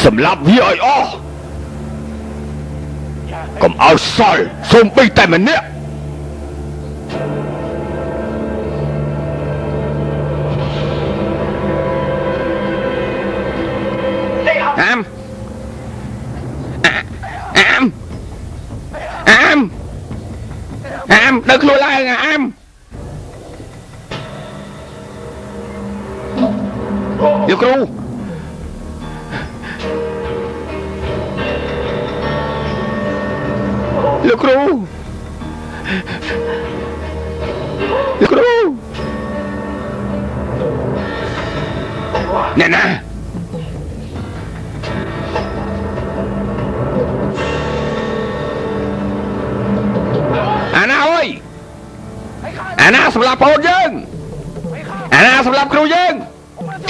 សម្រាប់វាឲ្យអស់កុំឲ្យសល់សូម្បីតែម្នាក់អាមនៅខ្លួនឡើងអាមលោកគ្រូលោកគ្រូអ្នកណាអាណាអើយអាណាសម្រាប់ប្អូនយើងអាណាសម្រាប់គ្រូយើង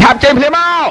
ឆាប់ចេញភ្លាមមក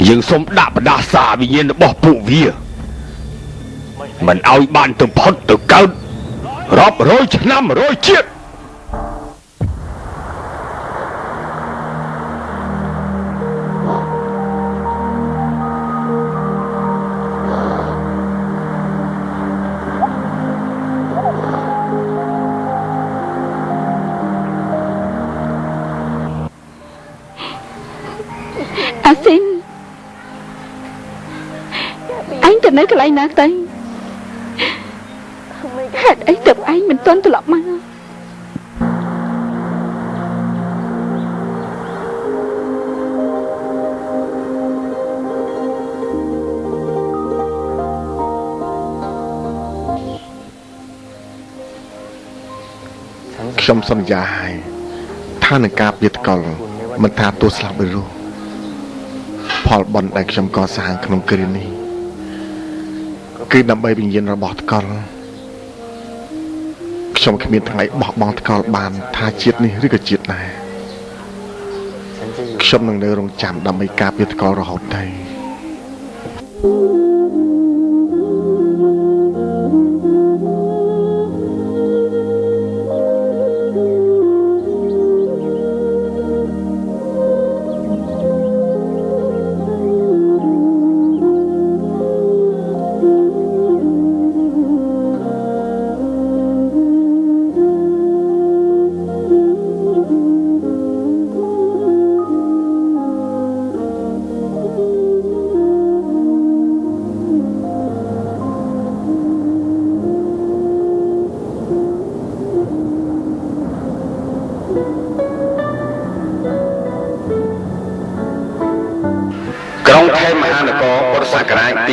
យើងសូមដាក់បដាសាវិញ្ញាណរបស់ពួកវាមិនឲ្យបានទៅផុតទៅកើតរាប់រយឆ្នាំរយជាតិអាស៊ីនអញទៅនៅកន្លែងណាទៅហេតុអីទើបឯងមិនទាន់ត្រឡប់មកខ្ញុំសន្យាឲ្យថានឹងការពារតកលមិនថាទោះស្លាប់ឬរស់ផលបុណ្យដែលខ្ញុំកសាងក្នុងគ្រានេះគឺដើម្បីវិញ្ញាណរបស់តកលខ្ញុំគ្មានថ្ងៃបោះបង់តកលបានថាជាតិនេះឬក៏ជាតិណាខ្ញុំនឹងនៅរងចាំដើម្បីការពារតកលរហូតទៅ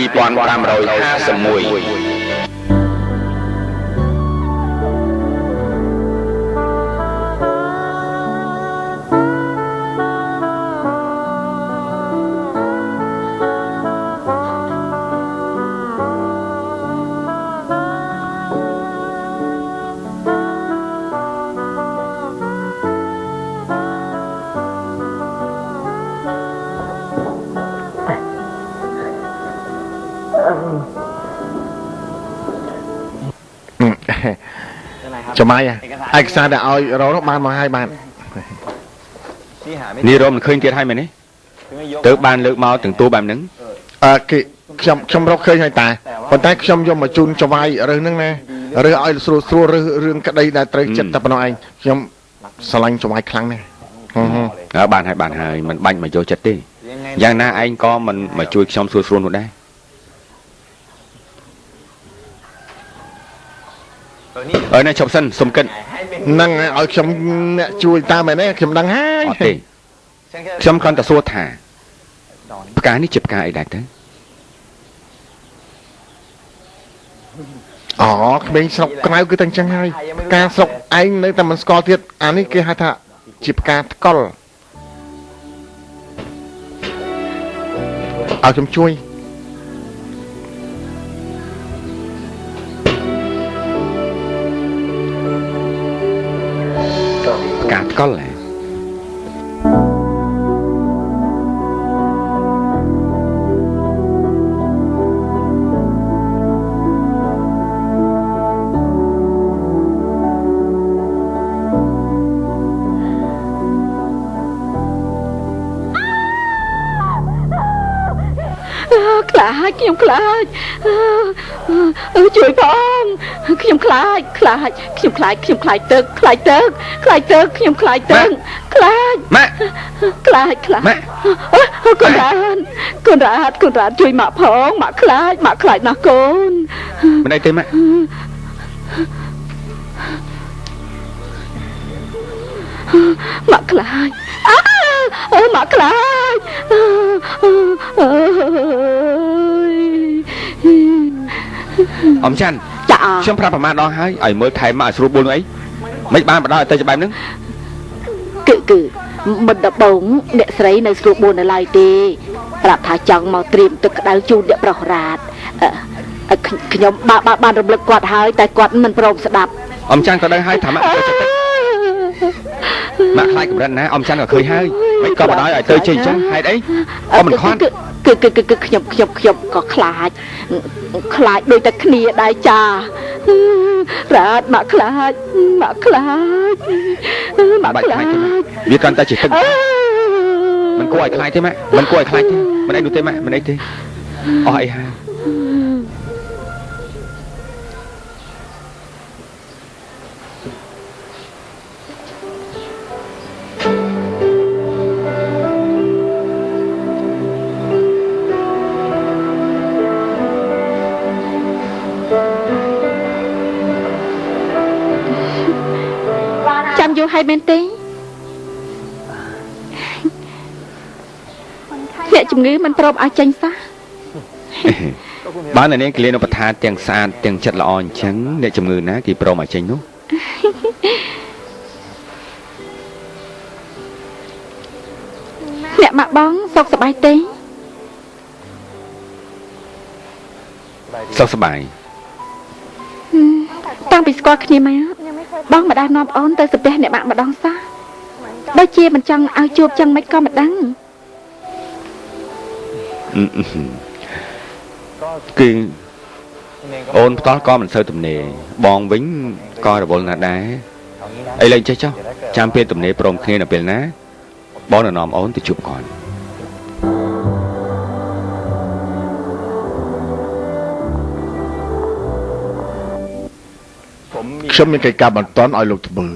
2551 จะไม่อะเอกสารแต่เอาเราต้องมาให้บ้าน นี่รวมเคยเกียรติให้ไหมนี่เติร์บานเลือกเมาถึงตัวแบบนึง คือชมเราเคยให้ตายคนใต้ชมยมมาจุนจะไว้เรื่องนึงนะเรื่องไอ้สู้เรื่องกระไดได้ตรีจัดแต่ปนไอ้ชมสลังจะไว้ครั้งนี่ bạn hay mình banh mà vô chết đi giang na anh có mình mà chui trong xuôi xuôi một đây ở đây chọc sân sum cân năng ở trong chui ta mày đấy chom đang hai chom con ta xua thả cá ní chụp cá ấy đại thế bên sọc cái cứ tăng chân hai cá sọc anh lấy tầm mình score thiệt anh ấy kia hai thà chụp cá con ở trong chui cá con lạiខ្ញុំខ្លាចជួយផងខ្ញុំខ្លាចទឹកខ្លាចខ្ញុំខ្លាចទឹកខ្លាច ម៉ា ខ្លាចកូនរ៉ាតជួយម៉ាក់ផងម៉ាក់ខ្លាចណាស់កូន មិនអីទេម៉ាក់ ម៉ាក់ខ្លាចម៉ាក់ខ្លាច ông chăn ចា ខ្ញុំប្រាប់ប្រមាណដងហើយឲ្យមើលថែមកឲ្យស្រួលបួលអីមិនបានបដឲ្យទៅច្បាប់ហ្នឹង គឺមិនដបងអ្នកស្រីនៅស្រួលបួននៅឡើយទេប្រាប់ថាចង់មកត្រៀមទឹកក្តៅជូនអ្នកប្រុសរ៉ាតខ្ញុំបានរំលឹកគាត់ហើយតែគាត់មិនព្រមស្ដាប់ ông chănក៏ដឹងហើយថាម៉ាក់ទៅចិត្តទឹកម៉ាក់ខ្លាចកម្រិតណាông chănក៏ឃើញហើយមិនក៏បដឲ្យទៅជិះអញ្ចឹងហេតុអីអមមិនខន់ គឺខ្ញុំក៏ខ្លាចដូចតែគ្នាដែរចារ៉ាតម៉ាក់ខ្លាចវាកាន់តែជាទឹកមិនគួរឲ្យខ្លាចទេម៉ាក់មិនគួរឲ្យខ្លាចទេមិនអីនោះទេម៉ាក់មិនអីទេអស់អីហើយ ចាំយូរហើយមែនទេអ្នកជំងឺមិនព្រមឲ្យចេញសោះ បានតែនាងកលៀនឧបថាទាំងស្អាតទាំងចិត្តល្អអញ្ចឹងអ្នកជំងឺណាគេព្រមឲ្យចេញនោះ អ្នកម៉ាក់បងសុខសប្បាយទេ សុខសប្បាយ តាំងពីស្គាល់គ្នាមកបងមិនដាស់នាំអូនទៅសាពះអ្នកម៉ាក់ម្ដងសោះដូចជាមិនចង់ឲ្យជួបចឹងមិនក៏មិនដឹង គឺអូនផ្ទាល់ក៏មិនសូវទំនេរបងវិញក៏រវល់ណាស់ដែរឥឡូវចេះចុះចាំពេលទំនេរព្រមគ្នានៅពេលណាបងនឹងនាំអូនទៅជួបគាត់ ខ្ញុំមានកិច្ចការបន្ទាន់ឲ្យលោកធ្វើ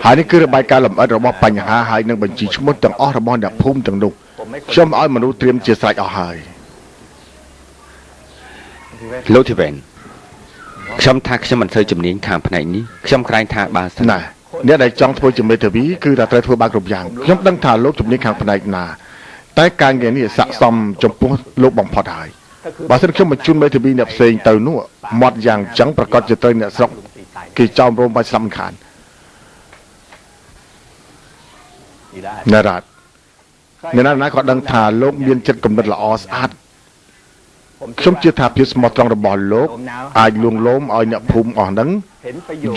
ហើយនេះគឺរបាយការណ៍លម្អិតរបស់បញ្ហាហើយនឹងបញ្ជីឈ្មោះទាំងអស់របស់អ្នកភូមិទាំងនោះខ្ញុំឲ្យមនុស្សត្រៀមជាស្រេចអស់ហើយ លោកធីវ៉ែនខ្ញុំថាខ្ញុំមិនសូវជំនាញខាងផ្នែកនេះខ្ញុំក្រែងថាបើសិន ណាអ្នកដែលចង់ធ្វើជាមេធាវីគឺតែត្រូវធ្វើបានគ្រប់យ៉ាងខ្ញុំដឹងថាលោកជំនាញខាងផ្នែកណាតែការងារនេះស័ក្តិសមចំពោះលោកបំផុតហើយបើសិនខ្ញុំបញ្ជូនមេធាវីអ្នកផ្សេងទៅនោះមាត់យ៉ាងចឹងប្រកាសជាត្រូវអ្នកស្រុកគេចោមរោមបាច់ស្លាប់មិនខានណារ៉ាត់អ្នកណាក៏ដឹងថាលោកមានចិត្តគំនិតល្អស្អាតខ្ញុំជឿថាភាពស្មោះត្រង់របស់លោកអាចលួងលោមឲ្យអ្នកភូមិអស់ហ្នឹង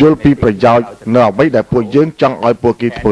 យល់ពីប្រយោជន៍នៅអ្វីដែលពួកយើងចង់ឲ្យពួកគេធ្វើ